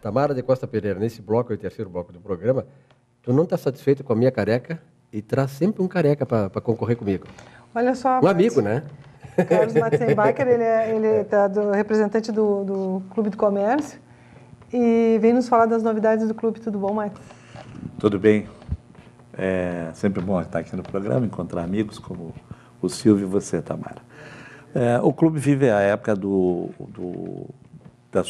Tamara de Costa Pereira, nesse bloco, o terceiro bloco do programa, tu não está satisfeito com a minha careca e traz sempre um careca para concorrer comigo. Olha só. Um amigo, né? Carlos Matzenbacher, ele tá representante do Clube do Comércio e vem nos falar das novidades do clube. Tudo bom, Max? Tudo bem. É sempre bom estar aqui no programa, encontrar amigos como o Silvio e você, Tamara. O clube vive a época da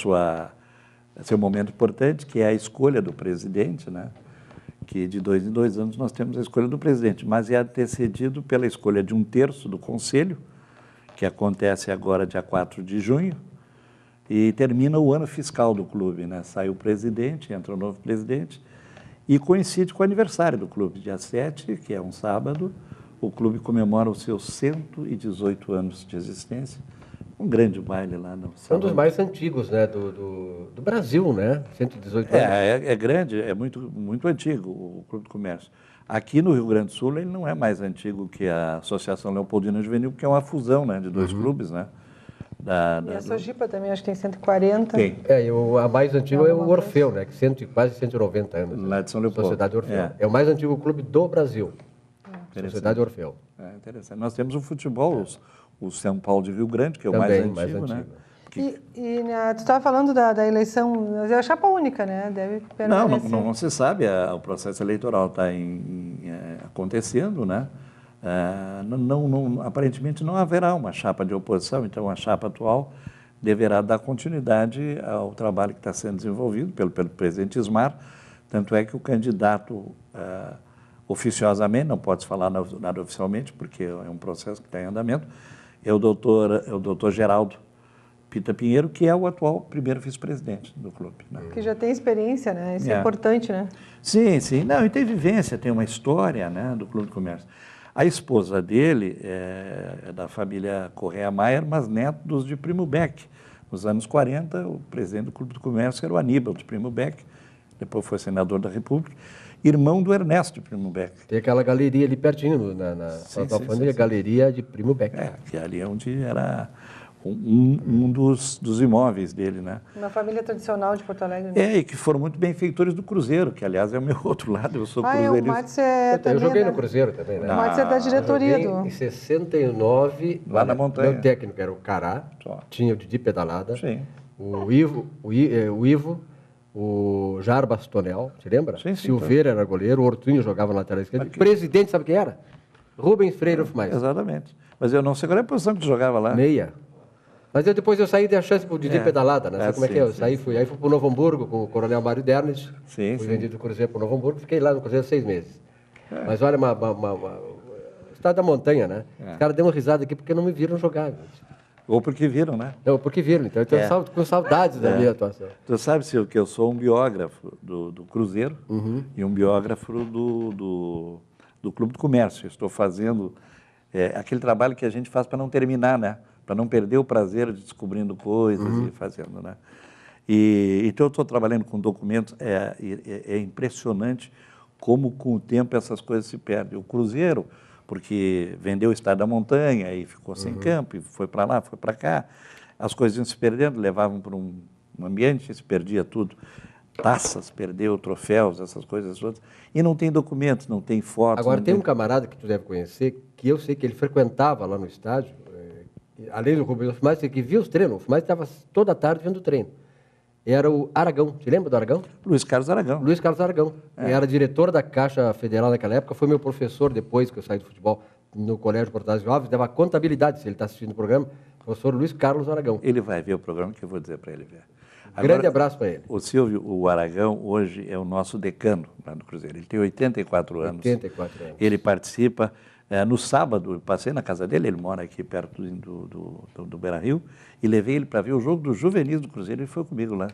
seu momento importante, que é a escolha do presidente, né? Que de 2 em 2 anos nós temos a escolha do presidente, mas é antecedido pela escolha de 1/3 do conselho, que acontece agora dia 4 de junho, e termina o ano fiscal do clube, né? Sai o presidente, entra o novo presidente, e coincide com o aniversário do clube, dia 7, que é um sábado, o clube comemora os seus 118 anos de existência. Um grande baile lá no sábado. Um dos mais antigos, né, do Brasil, né? 118 anos. É grande, é muito antigo o Clube do Comércio. Aqui no Rio Grande do Sul ele não é mais antigo que a Associação Leopoldina Juvenil, porque é uma fusão, né, de 2 clubes, né? E a Sojipa também, acho que tem 140. Tem. A mais antiga é o Orfeu, né? Que quase 190 anos. Lá de São Leopoldo. Sociedade Orfeu. É o mais antigo clube do Brasil. Sociedade Orfeu. É interessante. Nós temos o futebol, o São Paulo de Rio Grande, que é o também, mais antigo, né? Tu estava falando da eleição, mas é a chapa única, né? Deve permanecer. Não se sabe, o processo eleitoral está acontecendo, né? Aparentemente não haverá uma chapa de oposição, então a chapa atual deverá dar continuidade ao trabalho que está sendo desenvolvido pelo presidente Ismar, tanto é que o candidato, oficiosamente, não pode falar nada oficialmente, porque é um processo que está em andamento, é o doutor Geraldo Pita Pinheiro, que é o atual primeiro vice-presidente do clube. Né? Que já tem experiência, né? Isso é importante, né? Sim. Não, e tem vivência, tem uma história, né, do Clube do Comércio. A esposa dele é da família Correia Maier, mas neto dos de Primo Beck. Nos anos 40, o presidente do Clube do Comércio era o Aníbal de Primo Beck, depois foi senador da República, irmão do Ernesto de Primo Beck. Tem aquela galeria ali pertinho, na família Galeria de Primo Beck. Que ali é onde era um dos imóveis dele, né? Uma família tradicional de Porto Alegre. Né? E que foram muito benfeitores do Cruzeiro, que aliás é o meu outro lado, eu sou cruzeirista. O Matos eu joguei no Cruzeiro também, né? O Matos é da diretoria em 69, lá na montanha. Meu técnico era o Cará, tinha o Didi Pedalada, sim. o Ivo, o Jarbas Tonel, te lembra? Sim. Silveira era goleiro, o Hortinho jogava na lateral esquerda. O presidente, sabe quem era? Rubens Freire Hofmeister. Exatamente. Mas eu não sei qual é a posição que tu jogava lá. Meia. Mas depois eu saí e dei a chance pro Didi Pedalada, né? Sabe como é que é? Eu saí, fui pro Novo Hamburgo com o Coronel Mário Dernes. Fui vendido do Cruzeiro pro Novo Hamburgo, fiquei lá no Cruzeiro 6 meses. Mas olha, estado da montanha, né? Os caras deu uma risada aqui porque não me viram jogar. Ou porque viram, né? Não, porque viram. Então eu estou com saudades da minha atuação. Tu sabe, Silvio, que eu sou um biógrafo do Cruzeiro e um biógrafo do Clube do Comércio. Estou fazendo aquele trabalho que a gente faz para não terminar, né? Para não perder o prazer de descobrindo coisas e fazendo, né? Então eu estou trabalhando com documentos, é impressionante como com o tempo essas coisas se perdem. O Cruzeiro, porque vendeu o Estado da Montanha e ficou sem campo, e foi para lá, foi para cá, as coisas iam se perdendo, levavam para um ambiente, se perdia tudo. Taças, perdeu, troféus, essas coisas todas. E não tem documentos, não tem fotos. Agora, tem um camarada que tu deve conhecer, que eu sei que ele frequentava lá no estádio, além do Rubens Hofmeister, que via os treinos. O Hofmeister estava toda tarde vendo o treino. Era o Aragão. Te lembra do Aragão? Luiz Carlos Aragão. Luiz Carlos Aragão. Era diretor da Caixa Federal naquela época, foi meu professor depois que eu saí do futebol no Colégio Portales Alves, dava contabilidade, se ele está assistindo o programa, professor Luiz Carlos Aragão. Ele vai ver o programa que eu vou dizer para ele ver. Agora, grande abraço para ele. O Silvio, o Aragão, hoje é o nosso decano lá no Cruzeiro. Ele tem 84 anos. 84 anos. Ele participa. No sábado, eu passei na casa dele, ele mora aqui perto do Beira-Rio, e levei ele para ver o jogo do Juvenis do Cruzeiro, ele foi comigo lá.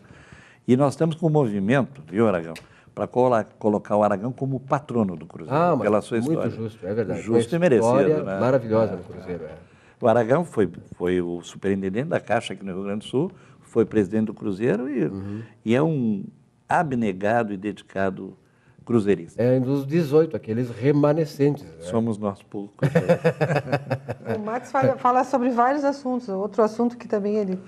E nós estamos com um movimento, viu, Aragão, para colocar o Aragão como patrono do Cruzeiro, pela sua história. Muito justo, é verdade. Justo e merecido, né? Maravilhosa no Cruzeiro. O Aragão foi o superintendente da Caixa aqui no Rio Grande do Sul, foi presidente do Cruzeiro e é um abnegado e dedicado cruzeirista. É um dos 18, aqueles remanescentes. Somos nós poucos. Marques fala sobre vários assuntos. Outro assunto que também ele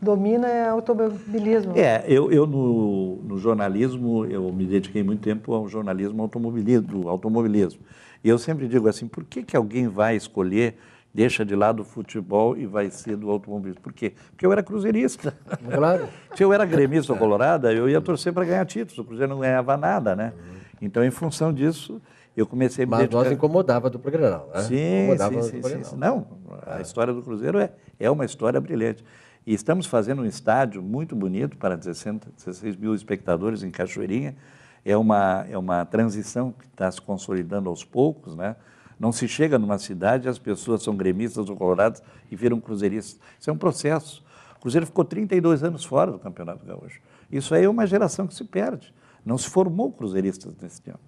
domina é automobilismo. Eu no jornalismo, eu me dediquei muito tempo ao jornalismo automobilismo. E eu sempre digo assim, por que alguém vai escolher, deixa de lado o futebol e vai ser do automobilismo? Por quê? Porque eu era cruzeirista. Claro. Se eu era gremista ou colorada, eu ia torcer para ganhar títulos. O Cruzeiro não ganhava nada, né? Então, em função disso, eu comecei a me dedicar... Mas nós incomodava do Grenal, né? Sim. Não, a história do Cruzeiro é uma história brilhante. E estamos fazendo um estádio muito bonito para 16 mil espectadores em Cachoeirinha. É uma transição que está se consolidando aos poucos, né? Não se chega numa cidade, as pessoas são gremistas ou coloradas e viram cruzeiristas. Isso é um processo. O Cruzeiro ficou 32 anos fora do Campeonato Gaúcho. Isso aí é uma geração que se perde. Não se formou cruzeiristas nesse tempo.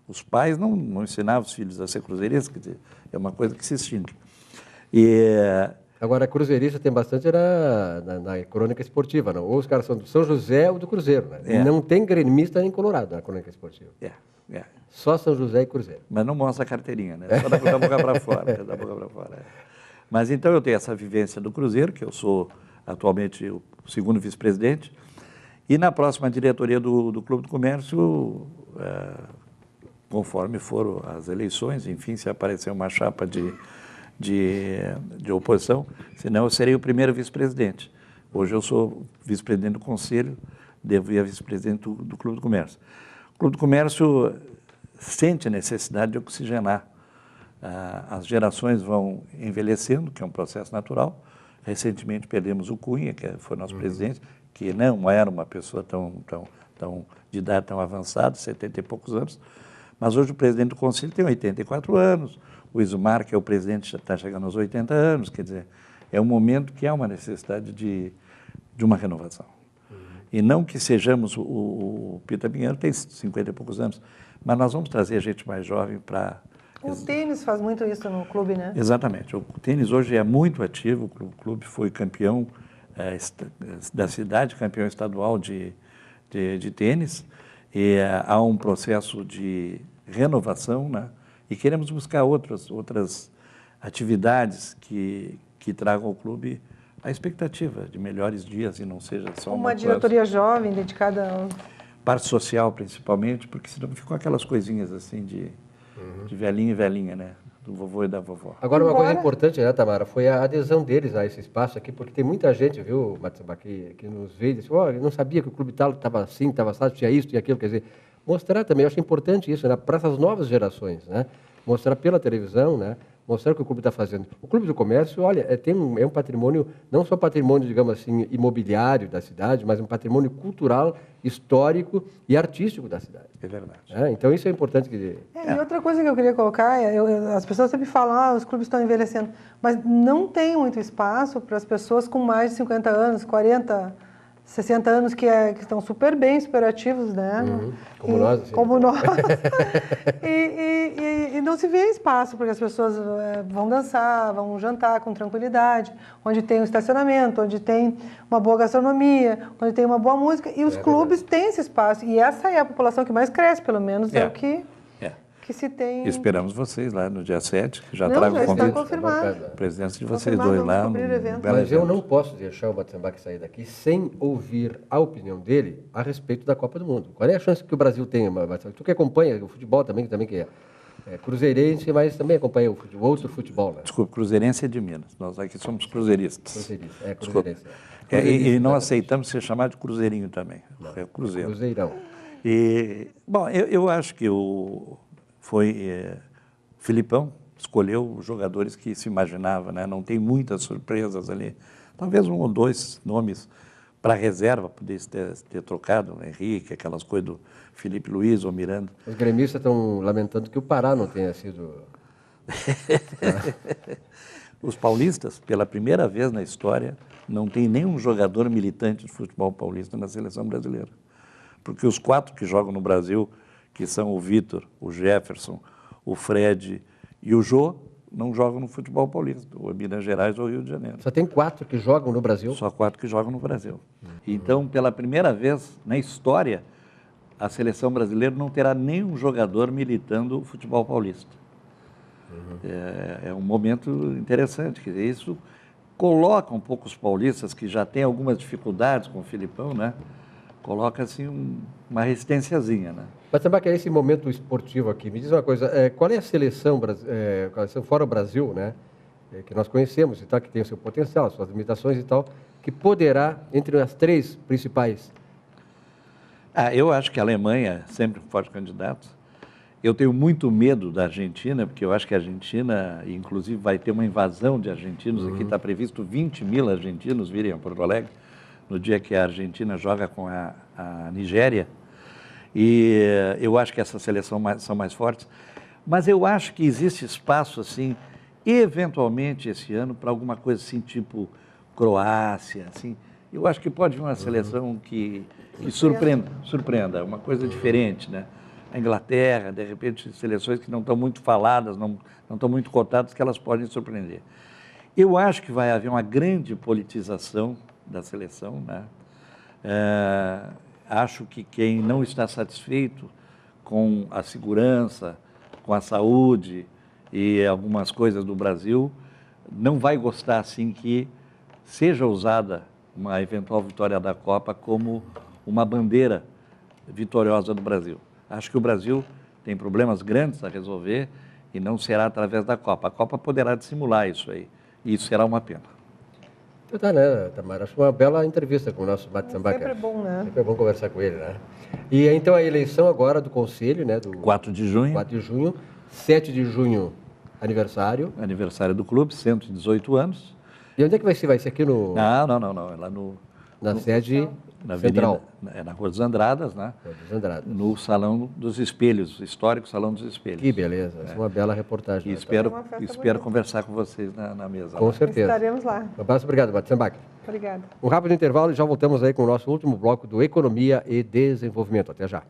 Os pais não ensinavam os filhos a ser cruzeiristas, quer dizer, é uma coisa que se extingue. Agora, cruzeirista tem bastante na crônica esportiva, não? Ou os caras são do São José ou do Cruzeiro, né? Não tem gremista nem colorado na crônica esportiva. Só São José e Cruzeiro. Mas não mostra a carteirinha, né? Só da boca para fora. Mas então eu tenho essa vivência do Cruzeiro, que eu sou atualmente o segundo vice-presidente, e na próxima diretoria do Clube do Comércio, conforme foram as eleições, enfim, se aparecer uma chapa de oposição, senão eu serei o primeiro vice-presidente. Hoje eu sou vice-presidente do Conselho, devo ir a vice-presidente do Clube do Comércio. O Clube do Comércio sente a necessidade de oxigenar. As gerações vão envelhecendo, que é um processo natural. Recentemente perdemos o Cunha, que foi nosso presidente, que não era uma pessoa de idade tão avançada, 70 e poucos anos, mas hoje o presidente do Conselho tem 84 anos, o Ismar, que é o presidente, já está chegando aos 80 anos, quer dizer, é um momento que há uma necessidade de uma renovação. E não que sejamos, o Peter Pinheiro tem 50 e poucos anos, mas nós vamos trazer gente mais jovem para... O tênis faz muito isso no clube, né? Exatamente. O tênis hoje é muito ativo, o clube foi campeão da cidade, campeão estadual de tênis, e há um processo de renovação, né? E queremos buscar outras atividades que tragam ao clube a expectativa de melhores dias e não seja só uma diretoria jovem dedicada ao... Parte social, principalmente, porque senão ficam aquelas coisinhas assim de velhinho e velhinha, né? Do vovô e da vovó. Agora, uma coisa importante, né, Tamara, foi a adesão deles a esse espaço aqui, porque tem muita gente, viu, Matsamba, que nos vê e diz, eu não sabia que o clube tal estava assim, estava assado, tinha isso e aquilo, quer dizer, mostrar também, eu acho importante isso, né, para essas novas gerações, né? Mostrar pela televisão, né? Mostrar o que o clube está fazendo. O Clube do Comércio, olha, é um patrimônio, não só patrimônio, digamos assim, imobiliário da cidade, mas um patrimônio cultural, histórico e artístico da cidade. É verdade. Então, isso é importante. E outra coisa que eu queria colocar, as pessoas sempre falam, os clubes estão envelhecendo, mas não tem muito espaço para as pessoas com mais de 50 anos, 40, 60 anos, que estão super bem, super ativos, né? Como nós. Assim, como nós. E não se vê espaço, porque as pessoas vão dançar, vão jantar com tranquilidade, onde tem um estacionamento, onde tem uma boa gastronomia, onde tem uma boa música, e os clubes têm esse espaço. E essa é a população que mais cresce, pelo menos, é o que se tem... Esperamos vocês lá no dia 7, que já trago o convite. Está confirmado. A presença de vocês dois lá. Mas eu não posso deixar o Matsambaque sair daqui sem ouvir a opinião dele a respeito da Copa do Mundo. Qual é a chance que o Brasil tem, Matsambaque? Tu que acompanha o futebol também que é cruzeirense, mas também acompanha o outro futebol, né? Desculpa, cruzeirense é de Minas. Nós aqui somos cruzeiristas. Cruzeirense. E não aceitamos ser chamado de cruzeirinho também. Não, é cruzeiro. Cruzeirão. Bom, eu acho que Filipão escolheu os jogadores que se imaginava, né? Não tem muitas surpresas ali. Talvez um ou dois nomes para reserva, pudesse ter trocado, Henrique, aquelas coisas do Felipe Luiz ou Miranda. Os gremistas estão lamentando que o Pará não tenha sido... Os paulistas, pela primeira vez na história, não tem nenhum jogador militante de futebol paulista na seleção brasileira. Porque os 4 que jogam no Brasil, que são o Vitor, o Jefferson, o Fred e o Jô, não jogam no futebol paulista, ou em Minas Gerais ou Rio de Janeiro. Só tem 4 que jogam no Brasil? Só 4 que jogam no Brasil. Então, pela primeira vez na história, a seleção brasileira não terá nenhum jogador militando o futebol paulista. É um momento interessante. Quer dizer, isso coloca um pouco os paulistas, que já têm algumas dificuldades com o Filipão, né? Coloca assim uma resistênciazinha, né? Mas também que é esse momento esportivo aqui. Me diz uma coisa, qual é a seleção, fora o Brasil, né? Que nós conhecemos e tal, que tem o seu potencial, suas limitações e tal, que poderá, entre as 3 principais? Eu acho que a Alemanha é sempre um forte candidato. Eu tenho muito medo da Argentina, porque eu acho que a Argentina, inclusive, vai ter uma invasão de argentinos. Aqui está previsto 20 mil argentinos virem a Porto Alegre, no dia que a Argentina joga com a Nigéria. E eu acho que essas seleções são mais fortes. Mas eu acho que existe espaço, assim, eventualmente esse ano, para alguma coisa assim, tipo Croácia, assim. Eu acho que pode vir uma seleção que surpreenda, uma coisa diferente, né? A Inglaterra, de repente, seleções que não estão muito faladas, não estão muito cotadas, que elas podem surpreender. Eu acho que vai haver uma grande politização da seleção, né? Acho que quem não está satisfeito com a segurança, com a saúde e algumas coisas do Brasil, não vai gostar, assim, que seja usada uma eventual vitória da Copa como uma bandeira vitoriosa do Brasil. Acho que o Brasil tem problemas grandes a resolver e não será através da Copa. A Copa poderá dissimular isso aí, e isso será uma pena. Então tá, né, Tamara? Acho uma bela entrevista com o nosso Matsambaca. Sempre é bom, né? Sempre é bom conversar com ele, né? E então a eleição agora do Conselho, né? Do 4 de junho. 4 de junho, 7 de junho, aniversário. Aniversário do clube, 118 anos. E onde é que vai ser? Vai ser aqui no... Não. É lá na sede na central. Avenida, na Rua dos Andradas, né? Rua dos Andradas. No Salão dos Espelhos, o histórico Salão dos Espelhos. Que beleza, essa é uma bela reportagem. E espero conversar com vocês na mesa. Com certeza. Estaremos lá. Um abraço, obrigado, Matsambaca. Obrigada. Um rápido intervalo e já voltamos aí com o nosso último bloco do Economia e Desenvolvimento. Até já.